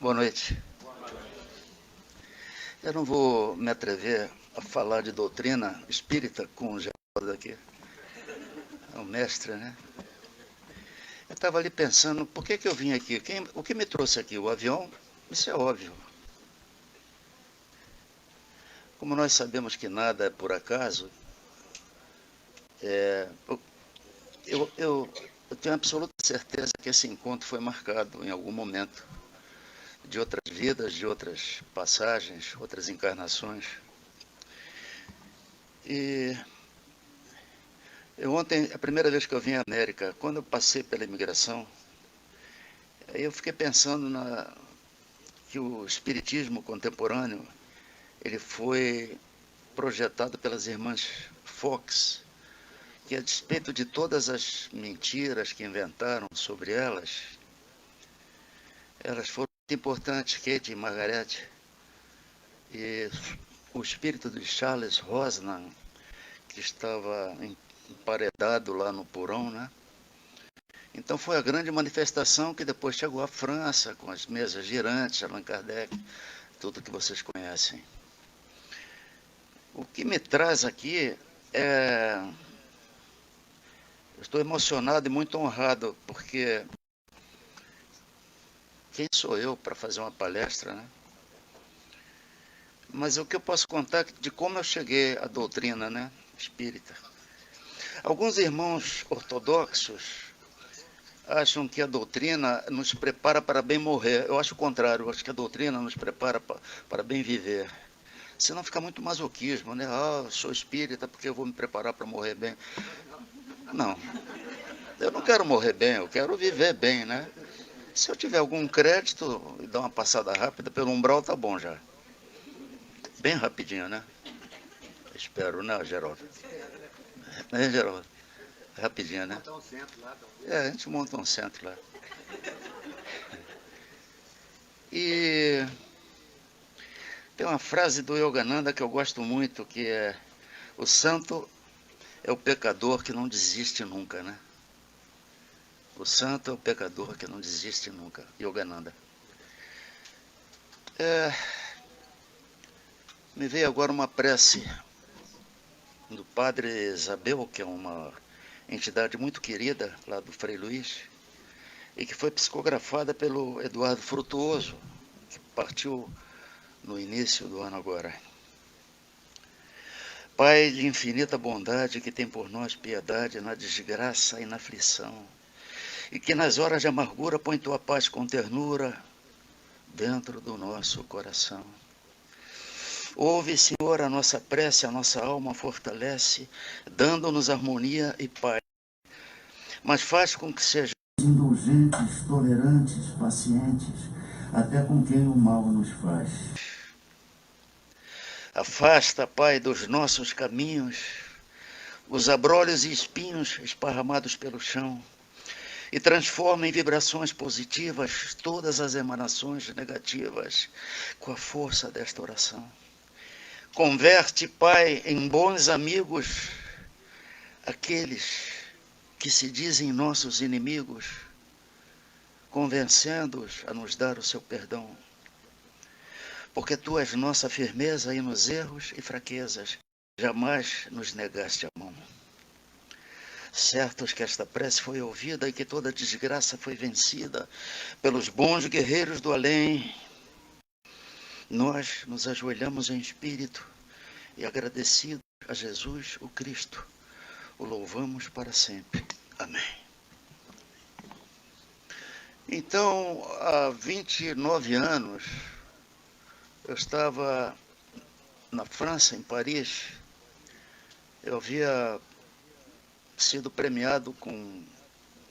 Boa noite. Eu não vou me atrever a falar de doutrina espírita com o Geraldo aqui. É o mestre, né? Eu estava ali pensando, por que eu vim aqui? O que me trouxe aqui? O avião? Isso é óbvio. Como nós sabemos que nada é por acaso, eu tenho absoluta certeza que esse encontro foi marcado em algum momento de outras vidas, de outras passagens, outras encarnações. E ontem, a primeira vez que eu vim à América, quando eu passei pela imigração, eu fiquei pensando que o espiritismo contemporâneo ele foi projetado pelas irmãs Fox, que a despeito de todas as mentiras que inventaram sobre elas foram muito importantes, Kate e Margaret. E o espírito de Charles Rosnan, que estava emparedado lá no porão, né? Então foi a grande manifestação que depois chegou à França, com as mesas girantes, Allan Kardec, tudo que vocês conhecem. O que me traz aqui é... Eu estou emocionado e muito honrado, porque quem sou eu para fazer uma palestra, né? Mas o que eu posso contar é de como eu cheguei à doutrina, né, espírita. Alguns irmãos ortodoxos acham que a doutrina nos prepara para bem morrer. Eu acho o contrário, eu acho que a doutrina nos prepara para bem viver. Senão fica muito masoquismo, né? Ah, eu sou espírita porque eu vou me preparar para morrer bem. Não, eu não quero morrer bem, eu quero viver bem, né? Se eu tiver algum crédito e dar uma passada rápida pelo umbral, tá bom já. Bem rapidinho, né? Espero, né, Geraldo? É, Geraldo? Rapidinho, né? A gente monta um centro lá. E tem uma frase do Yogananda que eu gosto muito, que é: o santo é o pecador que não desiste nunca, né? O santo é o pecador que não desiste nunca. Yogananda. Me veio agora uma prece do Padre Isabel, que é uma entidade muito querida lá do Frei Luís, e que foi psicografada pelo Eduardo Frutuoso, que partiu no início do ano agora. Pai de infinita bondade, que tem por nós piedade na desgraça e na aflição, e que nas horas de amargura põe tua paz com ternura dentro do nosso coração. Ouve, Senhor, a nossa prece, a nossa alma fortalece, dando-nos harmonia e paz, mas faz com que sejamos indulgentes, tolerantes, pacientes, até com quem o mal nos faz. Afasta, Pai, dos nossos caminhos os abrolhos e espinhos esparramados pelo chão e transforma em vibrações positivas todas as emanações negativas com a força desta oração. Converte, Pai, em bons amigos aqueles que se dizem nossos inimigos, convencendo-os a nos dar o seu perdão. Porque Tu és nossa firmeza e nos erros e fraquezas jamais nos negaste a mão. Certos que esta prece foi ouvida e que toda desgraça foi vencida pelos bons guerreiros do além, nós nos ajoelhamos em espírito e, agradecidos a Jesus, o Cristo, o louvamos para sempre. Amém. Então, há 29 anos, eu estava na França, em Paris. Eu havia sido premiado com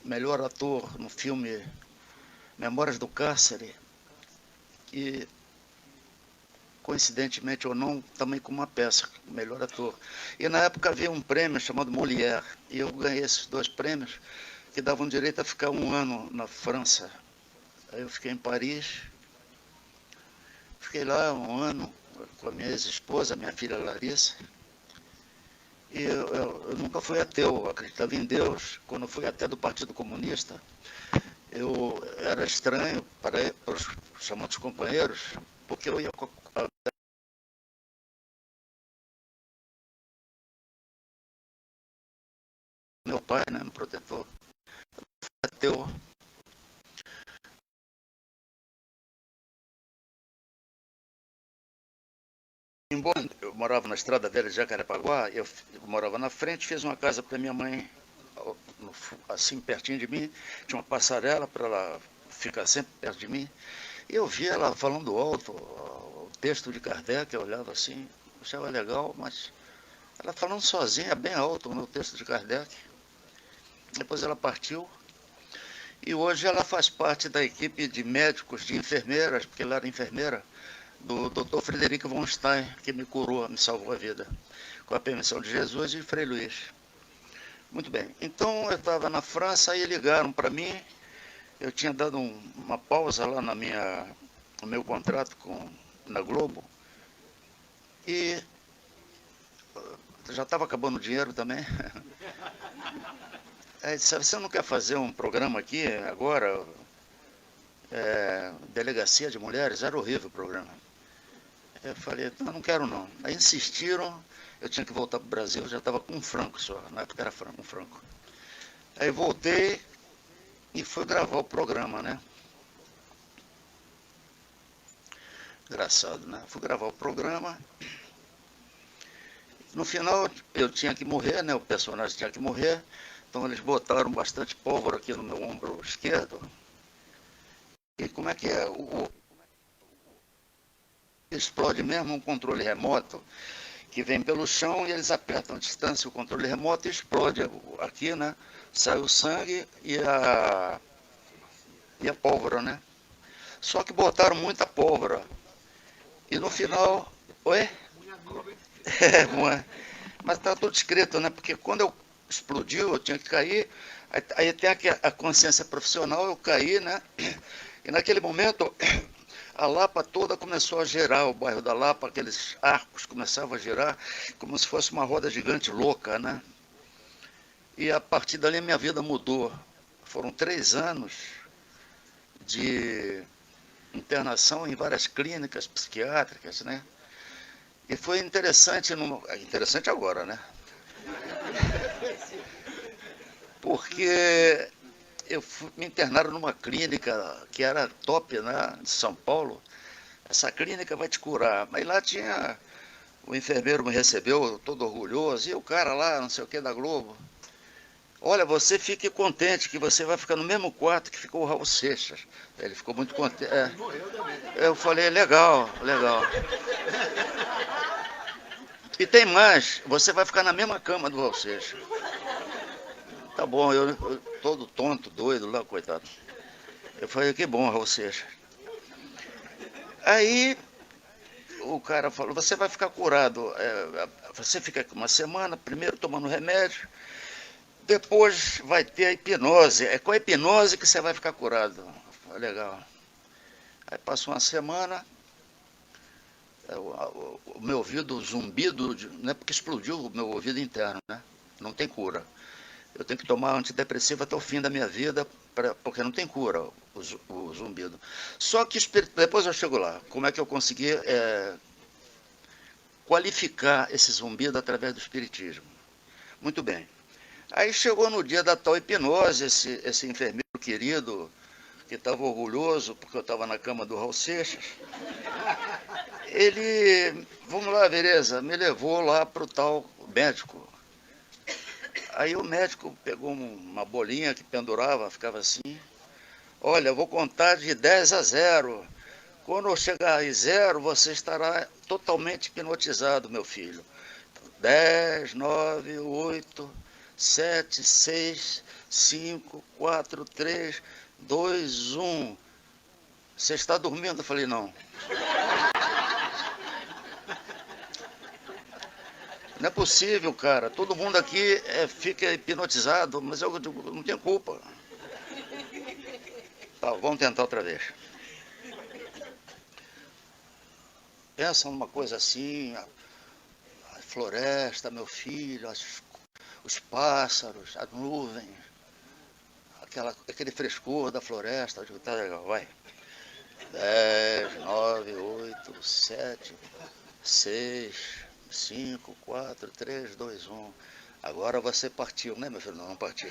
melhor ator no filme Memórias do Cárcere e, coincidentemente ou não, também com uma peça, melhor ator. E na época havia um prêmio chamado Molière, e eu ganhei esses 2 prêmios que davam direito a ficar 1 ano na França. Aí eu fiquei em Paris, fiquei lá 1 ano com a minha ex-esposa, minha filha Larissa. E eu nunca fui ateu, eu acreditava em Deus. Quando eu fui até do Partido Comunista, era estranho para os chamados companheiros, porque eu ia com meu pai, né, meu protetor, ateu. Embora eu morava na Estrada Velha de Jacarepaguá, eu morava na frente, fiz uma casa para minha mãe, assim pertinho de mim, tinha uma passarela para ela ficar sempre perto de mim. E eu via ela falando alto, o texto de Kardec, eu olhava assim, achava legal, mas ela falando sozinha, bem alto, o meu texto de Kardec. Depois ela partiu. E hoje ela faz parte da equipe de médicos, de enfermeiras, porque ela era enfermeira, do Dr. Frederico von Stein, que me curou, me salvou a vida, com a permissão de Jesus e Frei Luiz. Muito bem. Então eu estava na França e ligaram para mim. Eu tinha dado uma pausa lá no meu contrato na Globo. E já estava acabando o dinheiro também. Aí disse, você não quer fazer um programa aqui agora? Delegacia de Mulheres? Era horrível o programa. Eu falei, não quero não. Aí insistiram, eu tinha que voltar para o Brasil, eu já estava com um franco só, na época era um franco. Aí voltei e fui gravar o programa, né? Engraçado, né? Fui gravar o programa. No final eu tinha que morrer, né? O personagem tinha que morrer. Então eles botaram bastante pólvora aqui no meu ombro esquerdo. E como é que é? Explode mesmo um controle remoto que vem pelo chão e eles apertam a distância o controle remoto e explode aqui, né? Sai o sangue e a pólvora, né? Só que botaram muita pólvora. E no final... Oi? Mas está tudo escrito, né? Porque quando eu explodiu, eu tinha que cair. Aí tem a consciência profissional, eu caí, né? E naquele momento, a Lapa toda começou a girar, o bairro da Lapa, aqueles arcos começavam a girar, como se fosse uma roda gigante louca, né? E a partir dali minha vida mudou. Foram 3 anos de internação em várias clínicas psiquiátricas, né? E foi interessante, interessante agora, né? Porque me internaram numa clínica que era top, né, de São Paulo. Essa clínica vai te curar. Mas lá tinha, o enfermeiro me recebeu todo orgulhoso, e o cara lá, não sei o que, da Globo. Olha, você fique contente que você vai ficar no mesmo quarto que ficou o Raul Seixas. Ele ficou muito contente. Eu falei, legal, legal. E tem mais, você vai ficar na mesma cama do Raul Seixas. Tá bom, eu todo tonto, doido lá, coitado. Eu falei, que bom, Raul Seixas. Aí o cara falou, você vai ficar curado. Você fica aqui uma semana, primeiro tomando remédio, depois vai ter a hipnose. É com a hipnose que você vai ficar curado. Falei, legal. Aí passou uma semana, o meu ouvido zumbido, não é porque explodiu o meu ouvido interno, né? Não tem cura. Eu tenho que tomar antidepressivo até o fim da minha vida, porque não tem cura o zumbido. Só que depois eu chego lá. Como é que eu consegui qualificar esse zumbido através do espiritismo? Muito bem. Aí chegou no dia da tal hipnose, esse enfermeiro querido, que estava orgulhoso, porque eu estava na cama do Raul Seixas, ele, vamos lá, beleza, me levou lá para o tal médico. Aí o médico pegou uma bolinha que pendurava, ficava assim. Olha, eu vou contar de 10 a 0. Quando eu chegar em 0, você estará totalmente hipnotizado, meu filho. 10, 9, 8, 7, 6, 5, 4, 3, 2, 1. Você está dormindo? Eu falei, não. Não é possível, cara. Todo mundo aqui fica hipnotizado, mas eu não tenho culpa. Tá, vamos tentar outra vez. Pensa numa coisa assim, a floresta, meu filho, os pássaros, as nuvens, aquele frescor da floresta. Eu digo, tá legal, vai. 10, 9, 8, 7, 6, 5, 4, 3, 2, 1. Agora você partiu, né, meu filho? Não partiu.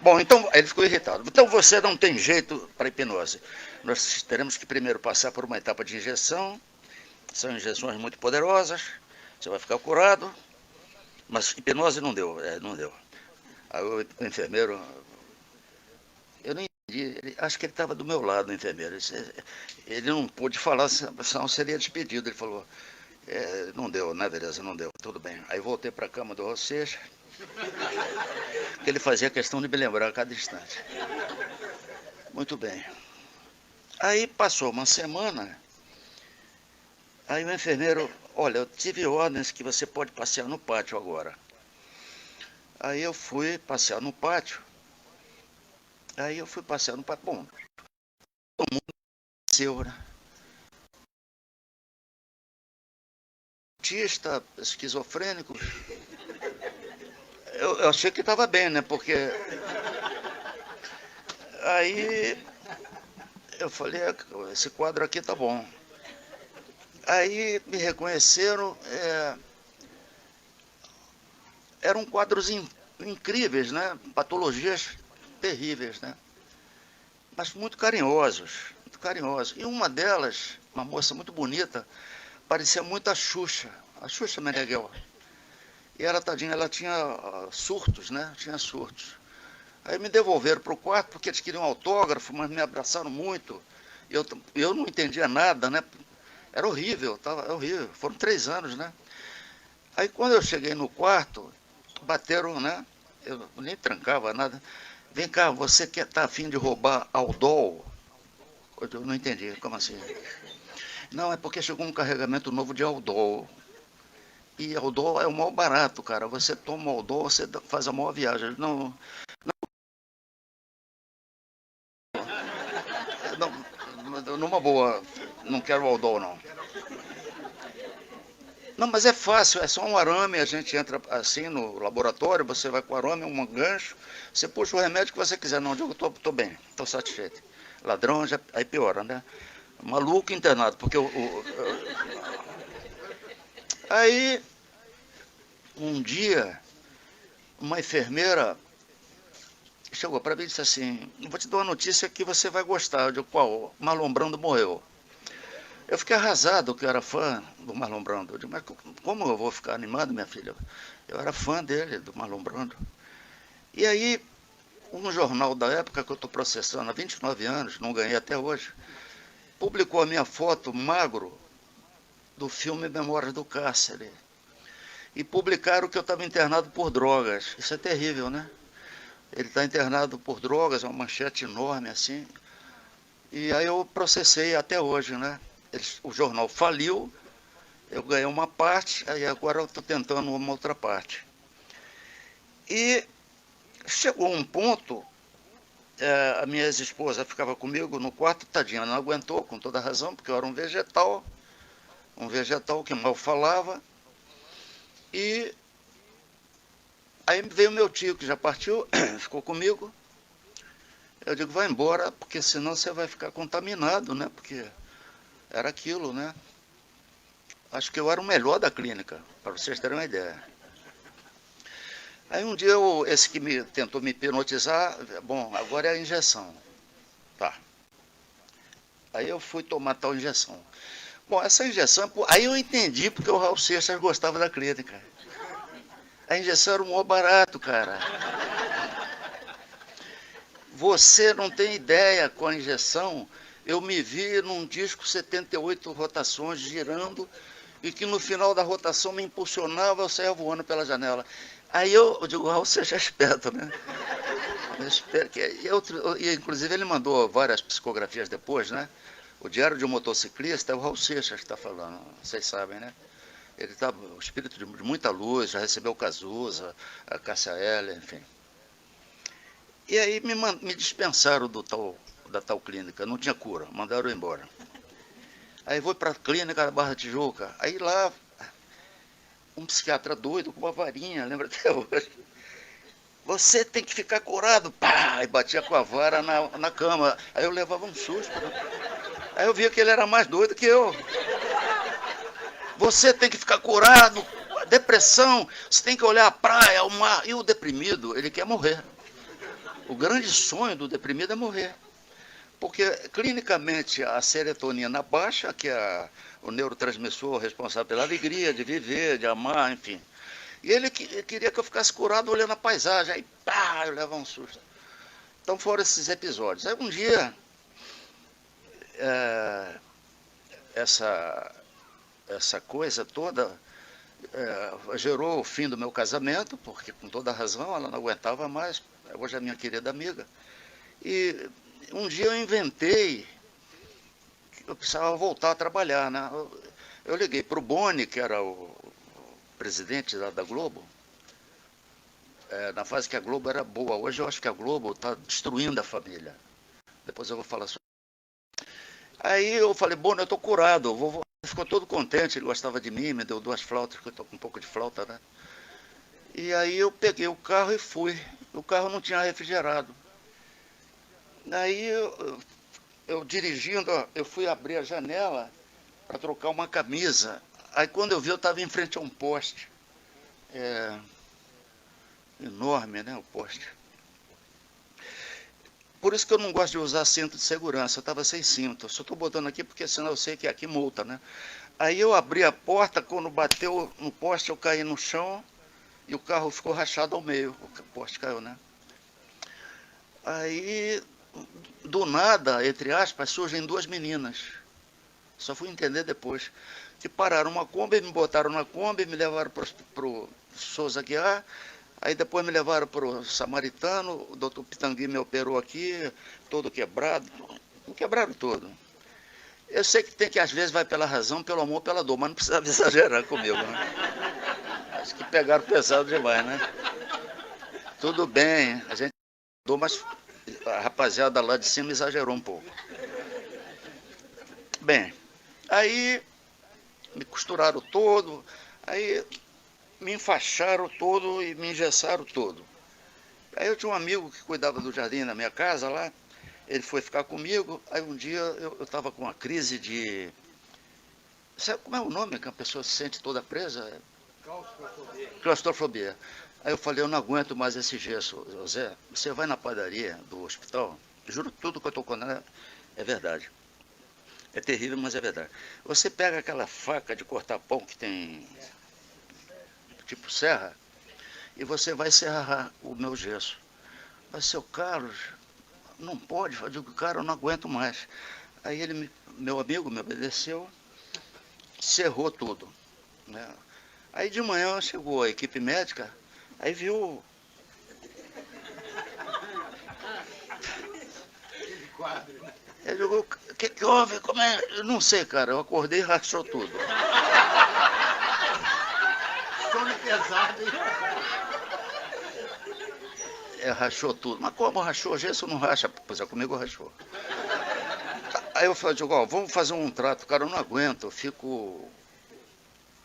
Bom, então ele ficou irritado. Então você não tem jeito para hipnose. Nós teremos que primeiro passar por uma etapa de injeção. São injeções muito poderosas. Você vai ficar curado. Mas hipnose não deu, não deu. Aí o enfermeiro, eu não entendi, acho que ele estava do meu lado, o enfermeiro. Ele não pôde falar, senão seria despedido. Ele falou, não deu, né, beleza, não deu, tudo bem. Aí voltei para a cama do Raul Seixas, que ele fazia questão de me lembrar a cada instante. Muito bem. Aí passou uma semana, aí o enfermeiro, olha, eu tive ordens que você pode passear no pátio agora. Aí eu fui passear no pátio. Bom, todo mundo nasceu, né? Autista, esquizofrênico. Eu achei que estava bem, né? Porque aí eu falei, esse quadro aqui tá bom. Aí me reconheceram, eram quadros incríveis, né? Patologias terríveis, né? Mas muito carinhosos, muito carinhosos. E uma delas, uma moça muito bonita, parecia muito a Xuxa Meneghel. E ela, tadinha, ela tinha surtos, né? Tinha surtos. Aí me devolveram para o quarto porque eles queriam autógrafo, mas me abraçaram muito. Eu não entendia nada, né? Era horrível, era horrível. Foram 3 anos, né? Aí quando eu cheguei no quarto, bateram, né? Eu nem trancava nada. Vem cá, você quer estar afim de roubar Aldol? Eu não entendi, como assim? Não, é porque chegou um carregamento novo de Aldol. E Aldol é o maior barato, cara. Você toma Aldol, você faz a maior viagem. Não, numa boa, não quero Aldol, não. Não, mas é fácil, é só um arame, a gente entra assim no laboratório, você vai com o arame, um gancho, você puxa o remédio que você quiser. Não, eu tô bem, tô satisfeito. Ladrão, aí piora, né? Maluco internado, porque Aí, um dia, uma enfermeira chegou para mim e disse assim, vou te dar uma notícia que você vai gostar. Eu digo, qual? Marlon Brando morreu. Eu fiquei arrasado, que eu era fã do Marlon Brando. Eu digo, mas como eu vou ficar animado, minha filha? Eu era fã dele, do Marlon Brando. E aí, um jornal da época que eu estou processando há 29 anos, não ganhei até hoje, publicou a minha foto magro do filme Memórias do Cárcere. E publicaram que eu estava internado por drogas. Isso é terrível, né? Ele está internado por drogas, uma manchete enorme assim. E aí eu processei até hoje, né? O jornal faliu, eu ganhei uma parte, aí agora eu estou tentando uma outra parte. E chegou um ponto, a minha ex-esposa ficava comigo no quarto, tadinha, não aguentou, com toda razão, porque eu era um vegetal que mal falava. E aí veio meu tio, que já partiu, ficou comigo. Eu digo, vai embora, porque senão você vai ficar contaminado, né? Porque era aquilo, né? Acho que eu era o melhor da clínica, para vocês terem uma ideia. Aí um dia, esse que tentou me hipnotizar, bom, agora é a injeção. Tá. Aí eu fui tomar tal injeção. Bom, essa injeção, aí eu entendi porque o Raul Seixas gostava da clínica. A injeção era um maior barato, cara. Você não tem ideia, com a injeção, eu me vi num disco 78 rotações girando e que no final da rotação me impulsionava, eu saía voando pela janela. Aí eu digo, Raul, seja esperto, né? E, inclusive ele mandou várias psicografias depois, né? O Diário de um Motociclista é o Raul Seixas que está falando, vocês sabem, né? Ele está, o espírito de muita luz, já recebeu o Cazuza, a Cássia Eller, enfim. E aí me dispensaram da tal clínica, não tinha cura, mandaram eu embora. Aí vou para a clínica da Barra da Tijuca, aí lá, um psiquiatra doido com uma varinha, lembra até hoje. você tem que ficar curado. Pá! E batia com a vara na cama. Aí eu levava um susto. Né? Aí eu via que ele era mais doido que eu. Você tem que ficar curado. Depressão, você tem que olhar a praia, o mar. E o deprimido, ele quer morrer. O grande sonho do deprimido é morrer. Porque, clinicamente, a serotonina baixa, que é o neurotransmissor responsável pela alegria de viver, de amar, enfim. E ele queria que eu ficasse curado olhando a paisagem. Aí, pá, eu levava um susto. Então foram esses episódios. Aí um dia, essa coisa toda gerou o fim do meu casamento, porque com toda razão ela não aguentava mais. Hoje é minha querida amiga. E um dia eu inventei que eu precisava voltar a trabalhar, né? Eu liguei para o Boni, que era o presidente da Globo, na fase que a Globo era boa. Hoje eu acho que a Globo está destruindo a família. Depois eu vou falar sobre. Aí eu falei, Boni, eu estou curado. Ele ficou todo contente, ele gostava de mim, me deu 2 flautas, porque eu estou com um pouco de flauta, né? E aí eu peguei o carro e fui. O carro não tinha refrigerado. Aí eu dirigindo, eu fui abrir a janela para trocar uma camisa. Aí quando eu vi, eu estava em frente a um poste. Enorme, né, o poste. Por isso que eu não gosto de usar cinto de segurança. Eu estava sem cinto. Eu só estou botando aqui porque senão eu sei que aqui multa, né? Aí eu abri a porta, quando bateu no poste, eu caí no chão e o carro ficou rachado ao meio. O poste caiu, né? Aí, do nada, entre aspas, surgem 2 meninas. Só fui entender depois. Que pararam uma Kombi, me botaram na Kombi, me levaram para o Souza Guiar. Aí depois me levaram para o Samaritano, o doutor Pitangui me operou aqui, todo quebrado. Me quebraram todo. Eu sei que tem que, às vezes, vai pela razão, pelo amor, pela dor, mas não precisava exagerar comigo, né? Acho que pegaram pesado demais, né? Tudo bem, a gente dor, mas a rapaziada lá de cima exagerou um pouco. Bem, aí me costuraram todo, aí me enfaixaram todo e me engessaram todo. Aí eu tinha um amigo que cuidava do jardim na minha casa lá, ele foi ficar comigo, aí um dia eu estava com uma crise de... Sabe como é o nome que a pessoa se sente toda presa? Claustrofobia. Claustrofobia. Aí eu falei, eu não aguento mais esse gesso, José, você vai na padaria do hospital, juro que tudo que eu estou contando é verdade. É terrível, mas é verdade. Você pega aquela faca de cortar pão que tem tipo serra, e você vai serrar o meu gesso. Mas, seu Carlos, não pode. Eu digo, cara, eu não aguento mais. Aí ele, meu amigo, me obedeceu, serrou tudo, né? Aí de manhã chegou a equipe médica, aí viu... Ele jogou, o que houve? Como é? Eu não sei, cara, eu acordei e rachou tudo. Sono pesado, hein? Rachou tudo. Mas como rachou? Gesso não racha. Pois é, comigo rachou. Aí eu falei, Diogo, vamos fazer um trato. Cara, eu não aguento, eu fico...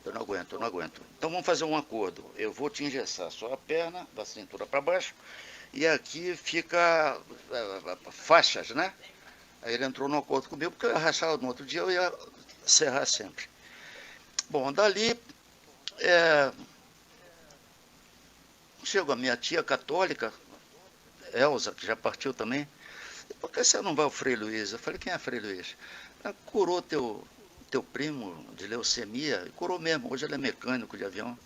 Eu não aguento. Então vamos fazer um acordo. Eu vou te engessar só a perna, da cintura para baixo, e aqui fica faixas, né? Aí ele entrou no acordo comigo, porque eu ia rachar no outro dia, eu ia serrar sempre. Bom, dali... Chegou a minha tia católica, Elza, que já partiu também. Por que você não vai ao Frei Luiz? Eu falei, quem é Frei Luiz? Ela curou teu primo de leucemia, e curou mesmo, hoje ele é mecânico de avião.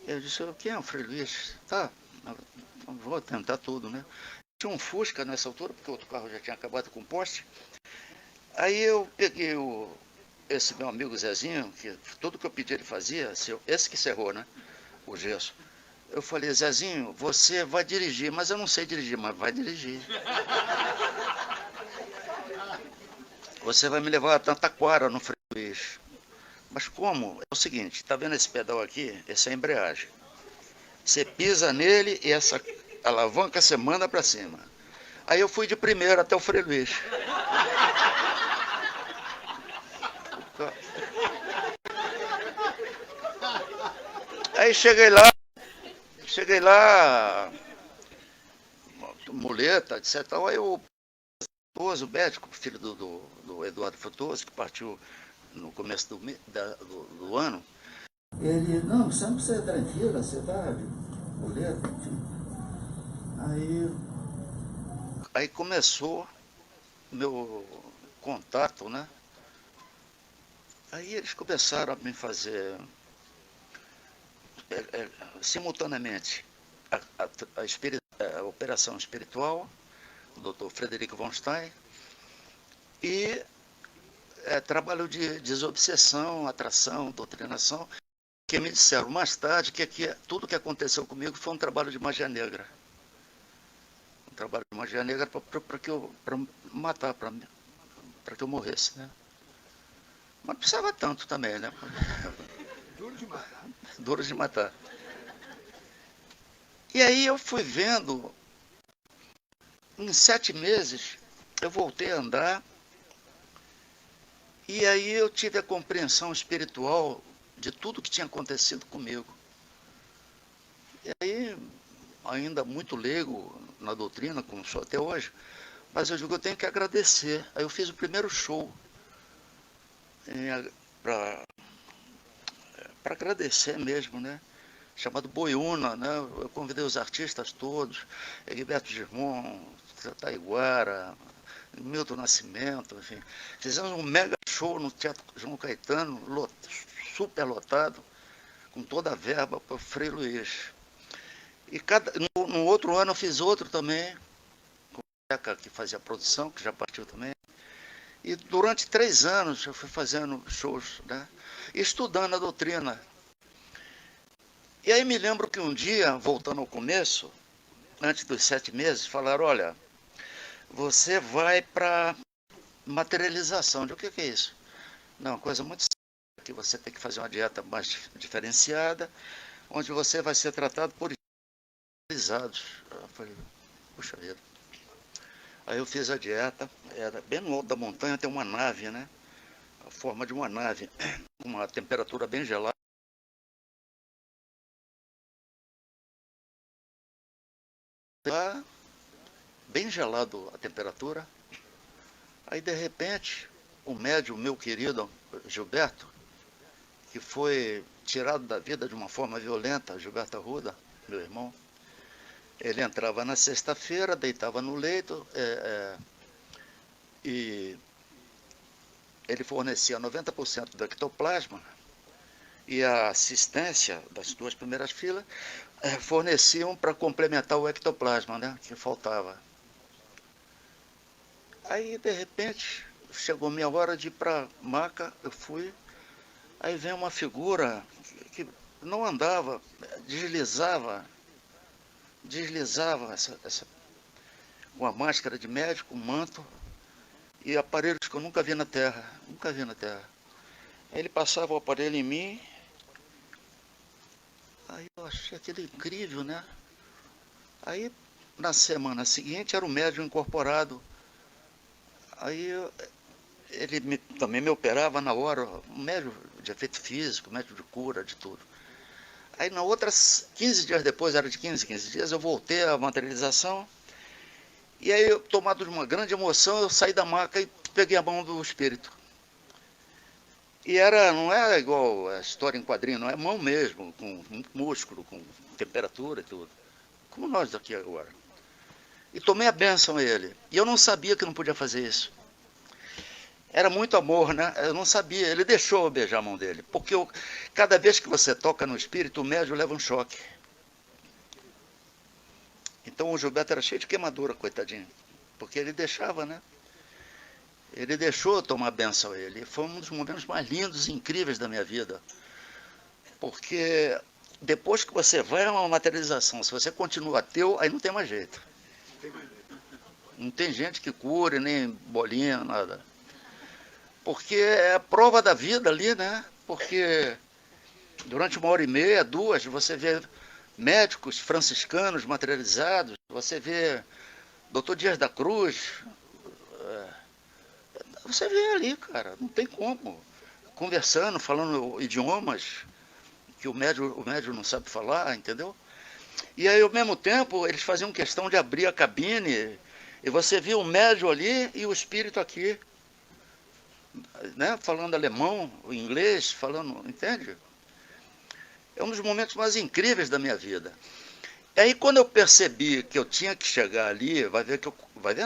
Eu disse, quem é o Frei Luiz? Tá, vou tentar tudo, né? Tinha um Fusca nessa altura, porque o outro carro já tinha acabado com o poste. Aí eu peguei esse meu amigo Zezinho, que tudo que eu pedi ele fazia, esse que cerrou, né? O gesso. Eu falei, Zezinho, você vai dirigir, mas eu não sei dirigir, mas vai dirigir. Você vai me levar a Tantaquara no Frei Luiz. Mas como? É o seguinte, tá vendo esse pedal aqui? Essa é a embreagem. Você pisa nele e essa alavanca você manda para cima. Aí eu fui de primeira até o Frei Luiz. Aí cheguei entrei lá, muleta, etc. Aí o Frutuoso, o médico, filho do Eduardo Frutuoso, que partiu no começo do ano, ele, não, você não precisa entrar em fila, você tá de muleta, enfim. Aí começou meu contato, né? Aí eles começaram a me fazer simultaneamente a operação espiritual, o Dr. Frederico von Stein, e trabalho de desobsessão, atração, doutrinação, que me disseram mais tarde que tudo que aconteceu comigo foi um trabalho de magia negra. Um trabalho de magia negra para matar, para que eu morresse, né? Mas não precisava tanto também, né? Duro de matar. Duro de matar. E aí eu fui vendo, em 7 meses, eu voltei a andar, e aí eu tive a compreensão espiritual de tudo que tinha acontecido comigo. E aí, ainda muito leigo na doutrina, como sou até hoje, mas eu digo, eu tenho que agradecer. Aí eu fiz o primeiro show para agradecer mesmo, né? Chamado Boiúna, né? Eu convidei os artistas todos, Egberto Girmon, Taiguara, Milton Nascimento, enfim. Fizemos um mega show no Teatro João Caetano, super lotado, com toda a verba para o Frei Luiz. E no outro ano eu fiz outro também, com o Zeca, que fazia a produção, que já partiu também. E durante 3 anos eu fui fazendo shows, né? Estudando a doutrina. E aí me lembro que um dia, voltando ao começo, antes dos 7 meses, falaram, olha, você vai para materialização. Eu digo, o que é isso? Não, uma coisa muito séria, que você tem que fazer uma dieta mais diferenciada, onde você vai ser tratado por especializados. Eu falei, puxa vida. Aí eu fiz a dieta, era bem no alto da montanha, tem uma nave, né? A forma de uma nave, uma temperatura bem gelada. Lá, bem gelado a temperatura. Aí, de repente, o médium, meu querido Gilberto, que foi tirado da vida de uma forma violenta, Gilberto Arruda, meu irmão, ele entrava na sexta-feira, deitava no leito, e ele fornecia 90% do ectoplasma, e a assistência das 2 primeiras filas forneciam para complementar o ectoplasma, né, que faltava. Aí, de repente, chegou minha hora de ir para a maca, eu fui, aí vem uma figura que não andava, deslizava com a máscara de médico, um manto, e aparelhos que eu nunca vi na Terra, nunca vi na Terra. Aí ele passava o aparelho em mim, aí eu achei aquilo incrível, né? Aí, na semana seguinte, era o médium incorporado. Aí ele também me operava na hora, um médium de efeito físico, médium de cura, de tudo. Aí, na outra, 15 dias depois, era de 15 dias, eu voltei à materialização. E aí, tomado de uma grande emoção, eu saí da maca e peguei a mão do espírito. E não era igual a história em quadrinho, não é mão mesmo, com músculo, com temperatura e tudo. Como nós daqui agora. E tomei a bênção a ele. E eu não sabia que não podia fazer isso. Era muito amor, né? Eu não sabia. Ele deixou eu beijar a mão dele. Porque cada vez que você toca no espírito, o médium leva um choque. Então o Gilberto era cheio de queimadura, coitadinho. Porque ele deixava, né? Ele deixou eu tomar a bênção a ele. Foi um dos momentos mais lindos e incríveis da minha vida. Porque depois que você vai a uma materialização, se você continua ateu, aí não tem mais jeito. Não tem gente que cure, nem bolinha, nada. Porque é a prova da vida ali, né? Porque durante 1h30, 2, você vê médicos franciscanos materializados, você vê Dr. Dias da Cruz, você vê ali, cara, não tem como. Conversando, falando idiomas que o médium não sabe falar, entendeu? E aí, ao mesmo tempo, eles faziam questão de abrir a cabine e você via o médium ali e o espírito aqui, né? Falando alemão, o inglês, falando, entende? É um dos momentos mais incríveis da minha vida. E aí, quando eu percebi que eu tinha que chegar ali, vai ver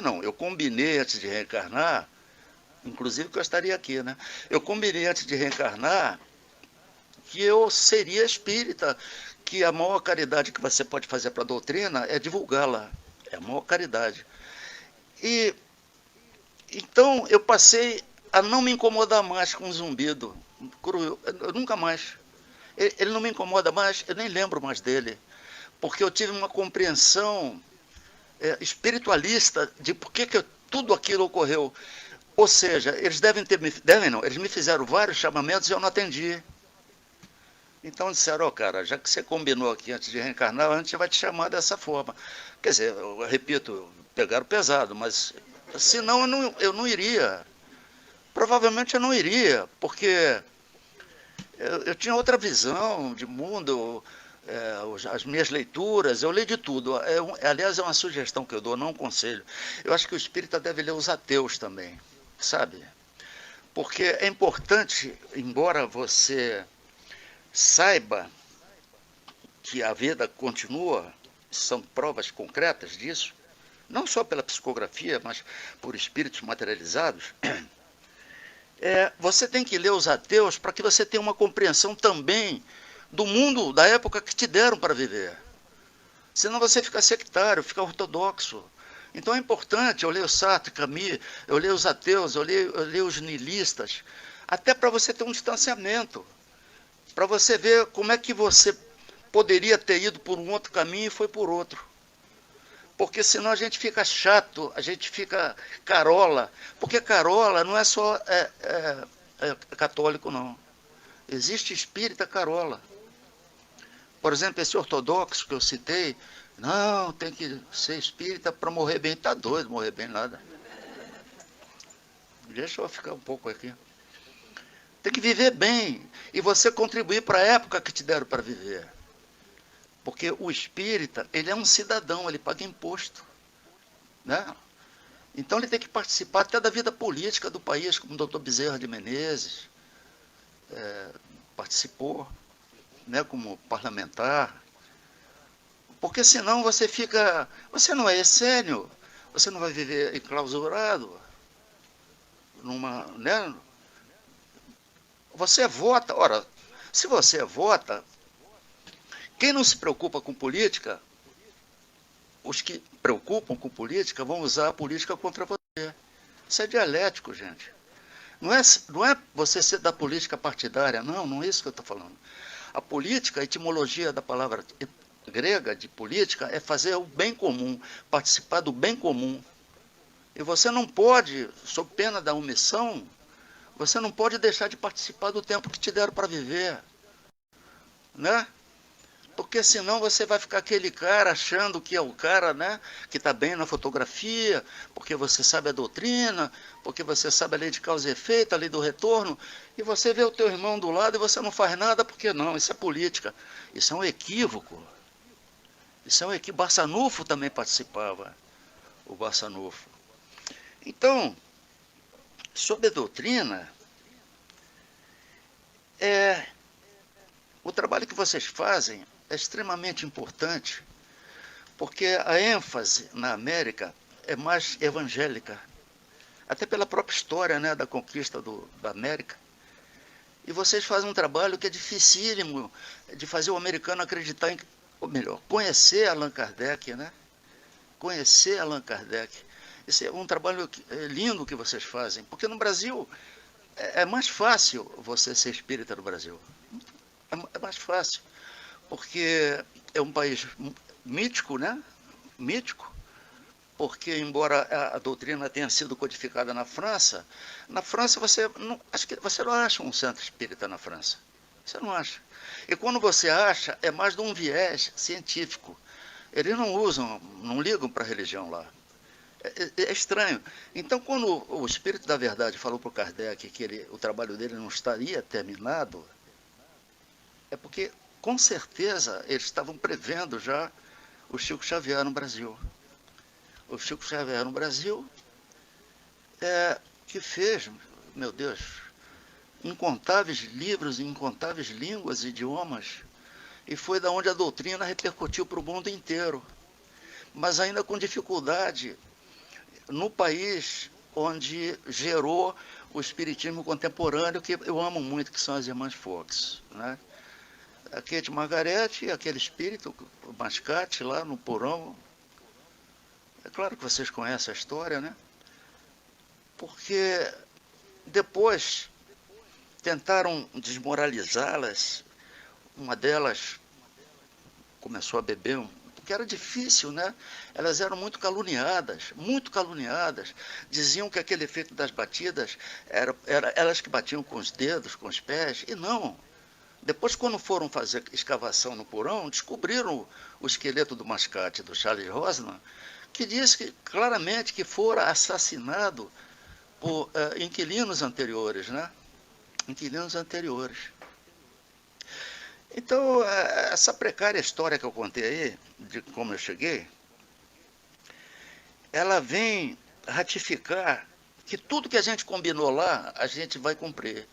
não, eu combinei antes de reencarnar, inclusive que eu estaria aqui, né? Eu combinei antes de reencarnar que eu seria espírita, que a maior caridade que você pode fazer para a doutrina é divulgá-la. É a maior caridade. E então eu passei a não me incomodar mais com o zumbido. Eu nunca mais. Ele não me incomoda mais, eu nem lembro mais dele. Porque eu tive uma compreensão espiritualista de por que tudo aquilo ocorreu. Ou seja, eles eles me fizeram vários chamamentos e eu não atendi. Então disseram, cara, já que você combinou aqui antes de reencarnar, a gente vai te chamar dessa forma. Quer dizer, eu repito, pegaram pesado, mas senão eu não iria. Provavelmente eu não iria, porque eu tinha outra visão de mundo, as minhas leituras, eu leio de tudo. Aliás, é uma sugestão que eu dou, não um conselho. Eu acho que o espírita deve ler os ateus também, sabe? Porque é importante, embora você saiba que a vida continua, são provas concretas disso, não só pela psicografia, mas por espíritos materializados, você tem que ler os ateus para que você tenha uma compreensão também do mundo, da época que te deram para viver. Senão você fica sectário, fica ortodoxo. Então é importante, eu leio Sartre, Camus, eu leio os ateus, eu leio os niilistas, até para você ter um distanciamento, para você ver como é que você poderia ter ido por um outro caminho e foi por outro. Porque senão a gente fica chato, a gente fica carola. Porque carola não é só católico, não. Existe espírita carola. Por exemplo, esse ortodoxo que eu citei, não, tem que ser espírita para morrer bem. Está doido, morrer bem nada. Deixa eu ficar um pouco aqui. Tem que viver bem. E você contribuir para a época que te deram para viver. Porque o espírita, ele é um cidadão, ele paga imposto. Né? Então ele tem que participar até da vida política do país, como o doutor Bezerra de Menezes participou, né, como parlamentar. Porque senão você não é essênio, você não vai viver enclausurado, né? Você vota, ora, se você vota, quem não se preocupa com política, os que preocupam com política vão usar a política contra você. Isso é dialético, gente. Não é você ser da política partidária, não é isso que eu estou falando. A política, a etimologia da palavra grega de política é fazer o bem comum, participar do bem comum. E você não pode, sob pena da omissão, você não pode deixar de participar do tempo que te deram para viver. Né? Porque senão você vai ficar aquele cara achando que é o cara, né, que está bem na fotografia, porque você sabe a doutrina, porque você sabe a lei de causa e efeito, a lei do retorno, e você vê o teu irmão do lado e você não faz nada, porque não, isso é política. Isso é um equívoco. Isso é um equívoco. Barçanufo também participava, o Barçanufo. Então, sobre a doutrina, o trabalho que vocês fazem é extremamente importante, porque a ênfase na América é mais evangélica, até pela própria história, né, da conquista da América. E vocês fazem um trabalho que é dificílimo de fazer o americano acreditar ou melhor, conhecer Allan Kardec, né? Conhecer Allan Kardec. Esse é um trabalho lindo que vocês fazem, porque no Brasil é mais fácil você ser espírita no Brasil. É mais fácil. Porque é um país mítico, né? Mítico, porque embora a doutrina tenha sido codificada na França acho que você não acha um centro espírita na França. Você não acha. E quando você acha, é mais de um viés científico. Eles não ligam para a religião lá. É estranho. Então, quando o Espírito da Verdade falou para o Kardec que o trabalho dele não estaria terminado, é porque com certeza eles estavam prevendo já o Chico Xavier no Brasil. O Chico Xavier no Brasil que fez, meu Deus, incontáveis livros, incontáveis línguas, idiomas, e foi da onde a doutrina repercutiu para o mundo inteiro, mas ainda com dificuldade no país onde gerou o espiritismo contemporâneo, que eu amo muito, que são as irmãs Fox, né? A Kate Margarete, aquele espírito, o Mascate, lá no porão. É claro que vocês conhecem a história, né? Porque depois tentaram desmoralizá-las. Uma delas começou a beber, porque era difícil, né? Elas eram muito caluniadas, muito caluniadas. Diziam que aquele efeito das batidas era elas que batiam com os dedos, com os pés, e não. Depois, quando foram fazer escavação no porão, descobriram o esqueleto do Mascate, do Charles Rosman, que diz que, claramente que fora assassinado por inquilinos anteriores, né? Inquilinos anteriores. Então, essa precária história que eu contei aí, de como eu cheguei, ela vem ratificar que tudo que a gente combinou lá, a gente vai cumprir.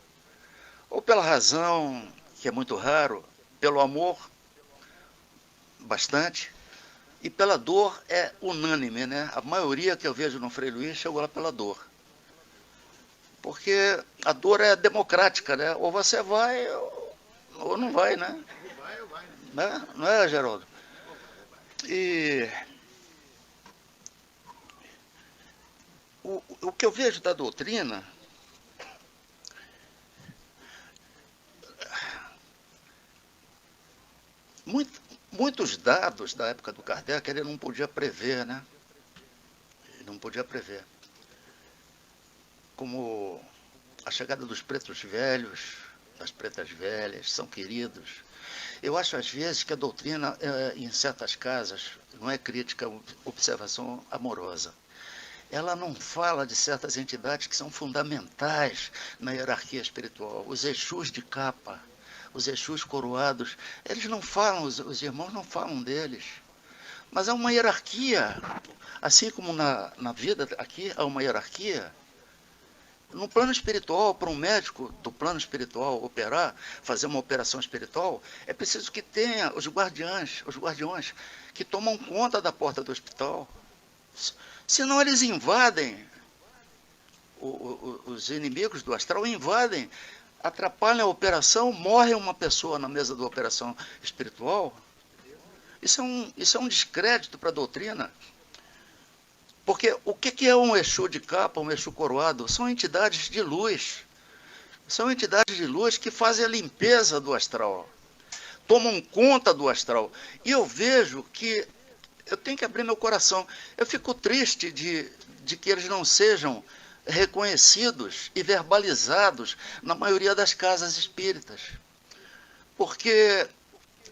Ou pela razão, que é muito raro, pelo amor, bastante, e pela dor é unânime, né? A maioria que eu vejo no Frei Luiz chegou lá pela dor. Porque a dor é democrática, né? Ou você vai ou não vai, né? Não é, Geraldo? E o que eu vejo da doutrina, muitos dados da época do Kardec ele não podia prever, né? Ele não podia prever. Como a chegada dos pretos velhos, das pretas velhas, são queridos. Eu acho, às vezes, que a doutrina, em certas casas, não é crítica, é observação amorosa. Ela não fala de certas entidades que são fundamentais na hierarquia espiritual. Os Exus de capa, os Exus coroados, eles não falam, os irmãos não falam deles. Mas há uma hierarquia, assim como na vida aqui há uma hierarquia. No plano espiritual, para um médico do plano espiritual operar, fazer uma operação espiritual, é preciso que tenha os guardiões que tomam conta da porta do hospital. Senão eles invadem, os inimigos do astral invadem, atrapalham a operação, morre uma pessoa na mesa da operação espiritual. Isso é um descrédito para a doutrina. Porque o que é um Exu de capa, um Exu coroado? São entidades de luz. São entidades de luz que fazem a limpeza do astral. Tomam conta do astral. E eu vejo que eu tenho que abrir meu coração. Eu fico triste de que eles não sejam reconhecidos e verbalizados na maioria das casas espíritas. Porque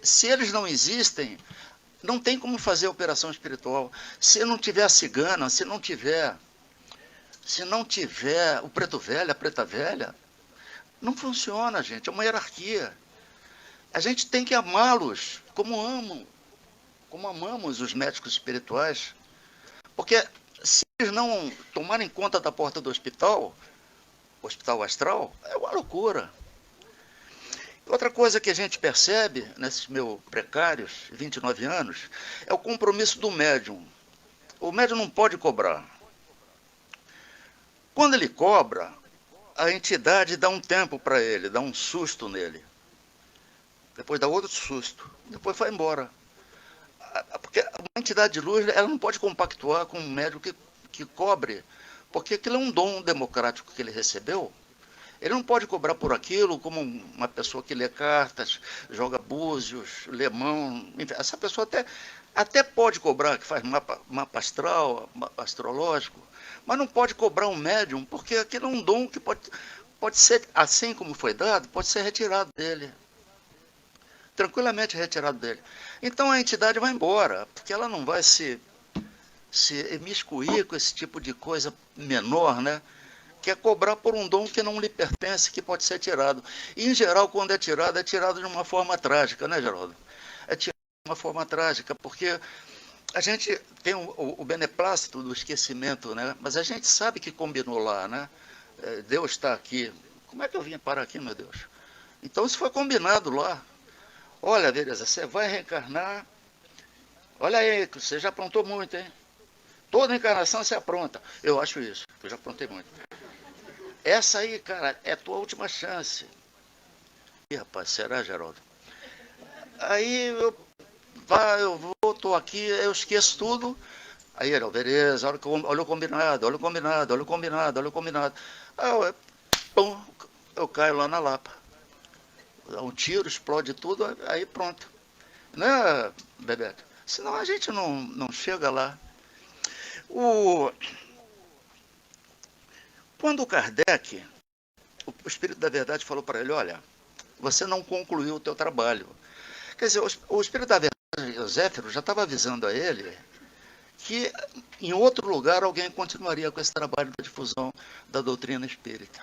se eles não existem, não tem como fazer operação espiritual. Se não tiver a cigana, se não tiver o preto velho, a preta velha, não funciona, gente. É uma hierarquia. A gente tem que amá-los como amamos os médicos espirituais. Porque se eles não tomarem conta da porta do hospital astral, é uma loucura. Outra coisa que a gente percebe, nesses meus precários 29 anos, é o compromisso do médium. O médium não pode cobrar. Quando ele cobra, a entidade dá um tempo para ele, dá um susto nele. Depois dá outro susto. Depois vai embora. Porque a entidade de luz ela não pode compactuar com um médium que cobre, porque aquilo é um dom democrático que ele recebeu. Ele não pode cobrar por aquilo como uma pessoa que lê cartas, joga búzios, lê mão. Essa pessoa até pode cobrar, que faz mapa astral, mapa astrológico, mas não pode cobrar um médium, porque aquilo é um dom que pode ser, assim como foi dado, pode ser retirado dele. Tranquilamente retirado dele. Então a entidade vai embora, porque ela não vai se imiscuir com esse tipo de coisa menor, né? Que é cobrar por um dom que não lhe pertence, que pode ser tirado. E, em geral, quando é tirado de uma forma trágica, né, Geraldo? É tirado de uma forma trágica, porque A gente tem o beneplácito do esquecimento, né? Mas a gente sabe que combinou lá, né? Deus está aqui. Como é que eu vim parar aqui, meu Deus? Então isso foi combinado lá. Olha, beleza, você vai reencarnar. Olha aí, você já aprontou muito, hein? Toda encarnação se apronta. Eu acho isso, eu já aprontei muito. Essa aí, cara, é a tua última chance. Ih, rapaz, será, Geraldo? Aí eu vou, tô aqui, eu esqueço tudo. Aí ele, beleza, olha o combinado, olha o combinado, olha o combinado, olha o combinado. Aí pum, eu caio lá na Lapa. Dá um tiro, explode tudo, aí pronto. Né, Bebeto? Senão a gente não chega lá. O, quando o Kardec, o Espírito da Verdade falou para ele, olha, você não concluiu o teu trabalho. Quer dizer, o Espírito da Verdade, o Zéfiro, já estava avisando a ele que em outro lugar alguém continuaria com esse trabalho da difusão da doutrina espírita.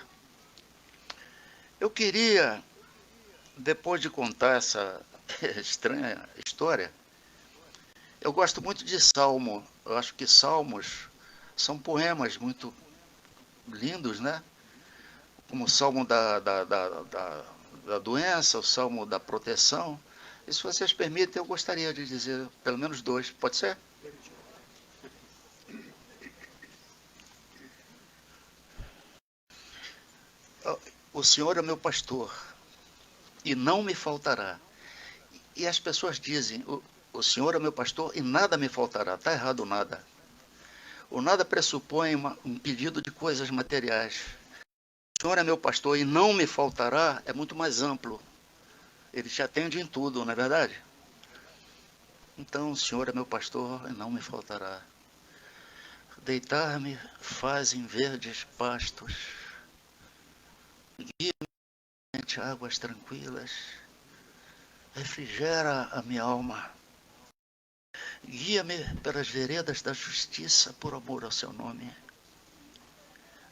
Eu queria, depois de contar essa estranha história, eu gosto muito de Salmo. Eu acho que Salmos são poemas muito lindos, né? Como o Salmo da doença, o Salmo da proteção. E se vocês permitem, eu gostaria de dizer pelo menos dois. Pode ser? O Senhor é meu pastor e não me faltará. E as pessoas dizem, o Senhor é meu pastor e nada me faltará. Está errado o nada. O nada pressupõe um pedido de coisas materiais. O Senhor é meu pastor e não me faltará é muito mais amplo. Ele te atende em tudo, não é verdade? Então, o Senhor é meu pastor e não me faltará. Deitar-me faz em verdes pastos. Guia-me em águas tranquilas. Refrigera a minha alma. Guia-me pelas veredas da justiça por amor ao seu nome.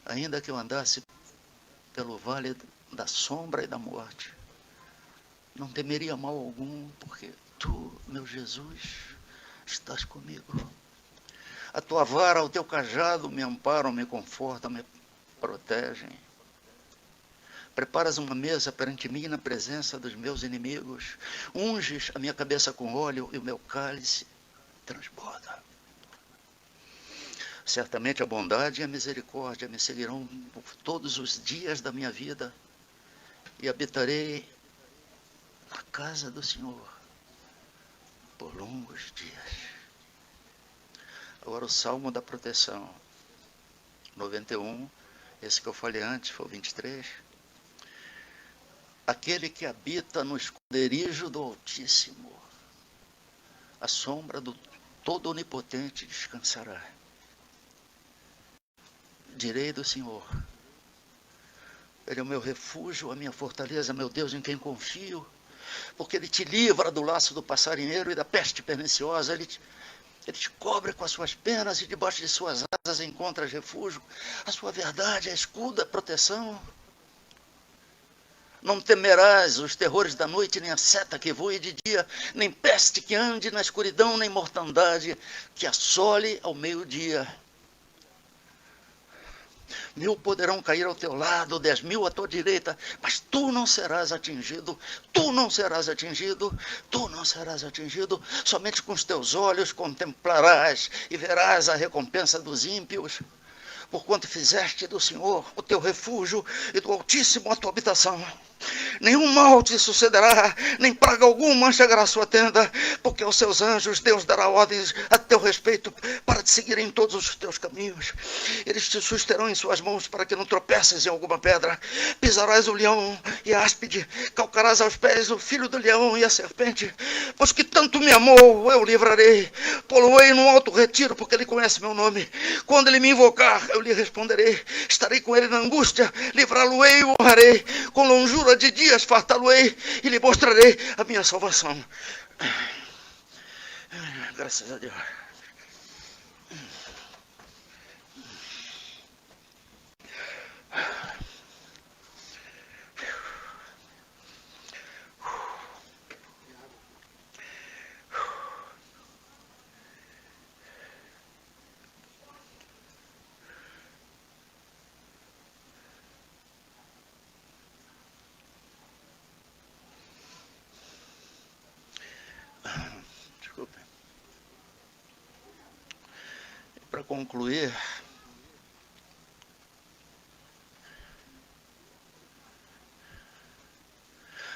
Ainda que eu andasse pelo vale da sombra e da morte, não temeria mal algum, porque tu, meu Jesus, estás comigo. A tua vara, o teu cajado me amparam, me confortam, me protegem. Preparas uma mesa perante mim na presença dos meus inimigos. Unges a minha cabeça com óleo e o meu cálice transborda. Certamente a bondade e a misericórdia me seguirão por todos os dias da minha vida e habitarei na casa do Senhor por longos dias. Agora o Salmo da Proteção, 91, esse que eu falei antes, foi o 23. Aquele que habita no esconderijo do Altíssimo, a sombra do Todo Onipotente descansará. Direi do Senhor, Ele é o meu refúgio, a minha fortaleza, meu Deus em quem confio, porque Ele te livra do laço do passarinheiro e da peste perniciosa, Ele te cobre com as suas penas e debaixo de suas asas encontras refúgio. A sua verdade é escudo, é proteção. Não temerás os terrores da noite, nem a seta que voe de dia, nem peste que ande na escuridão, nem mortandade que assole ao meio-dia. 1000 poderão cair ao teu lado, 10.000 à tua direita, mas tu não serás atingido, tu não serás atingido, tu não serás atingido. Somente com os teus olhos contemplarás e verás a recompensa dos ímpios. Porquanto fizeste do Senhor o teu refúgio e do Altíssimo a tua habitação. Nenhum mal te sucederá, nem praga alguma chegará à sua tenda, porque aos seus anjos Deus dará ordens a teu respeito para te seguirem em todos os teus caminhos. Eles te susterão em suas mãos para que não tropeces em alguma pedra. Pisarás o leão e a áspide, calcarás aos pés o filho do leão e a serpente. Pois que tanto me amou, eu livrarei. Poloei num alto retiro, porque ele conhece meu nome. Quando ele me invocar, eu lhe responderei. Estarei com ele na angústia, livrá-lo-ei e o honrarei. Com longura de dias fartá-lo-ei e lhe mostrarei a minha salvação. Graças a Deus. concluir,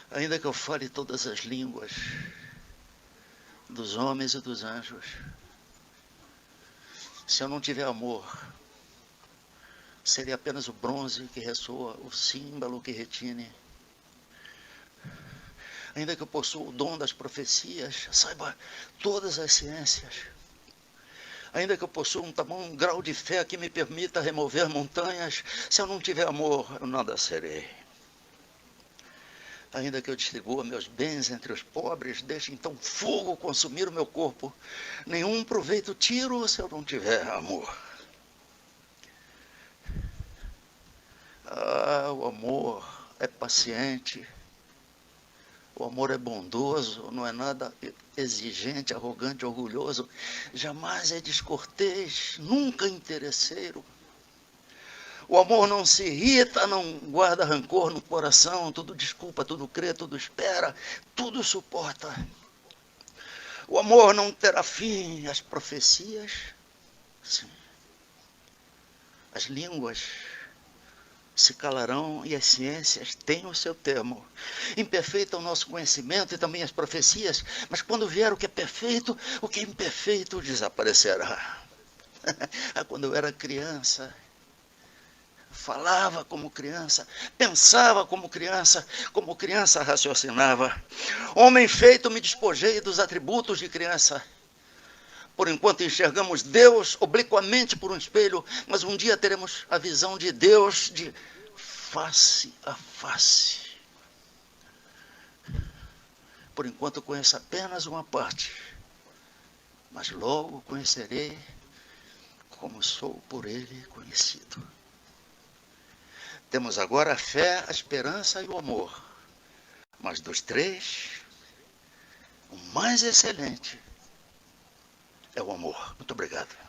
ainda que eu fale todas as línguas dos homens e dos anjos, se eu não tiver amor, seria apenas o bronze que ressoa, o símbolo que retine. Ainda que eu possua o dom das profecias, saiba todas as ciências, ainda que eu possua um grau de fé que me permita remover montanhas, se eu não tiver amor, eu nada serei. Ainda que eu distribua meus bens entre os pobres, deixe então fogo consumir o meu corpo, nenhum proveito tiro se eu não tiver amor. O amor é paciente, o amor é bondoso, não é nada exigente, arrogante, orgulhoso, jamais é descortês, nunca interesseiro. O amor não se irrita, não guarda rancor no coração, tudo desculpa, tudo crê, tudo espera, tudo suporta. O amor não terá fim, as profecias, sim. As línguas se calarão e as ciências têm o seu termo. Imperfeito é o nosso conhecimento e também as profecias, mas quando vier o que é perfeito, o que é imperfeito desaparecerá. Quando eu era criança, falava como criança, pensava como criança raciocinava. Homem feito, me despojei dos atributos de criança. Por enquanto enxergamos Deus obliquamente por um espelho, mas um dia teremos a visão de Deus de face a face. Por enquanto conheço apenas uma parte, mas logo conhecerei como sou por Ele conhecido. Temos agora a fé, a esperança e o amor, mas dos três, o mais excelente é o amor. Muito obrigado.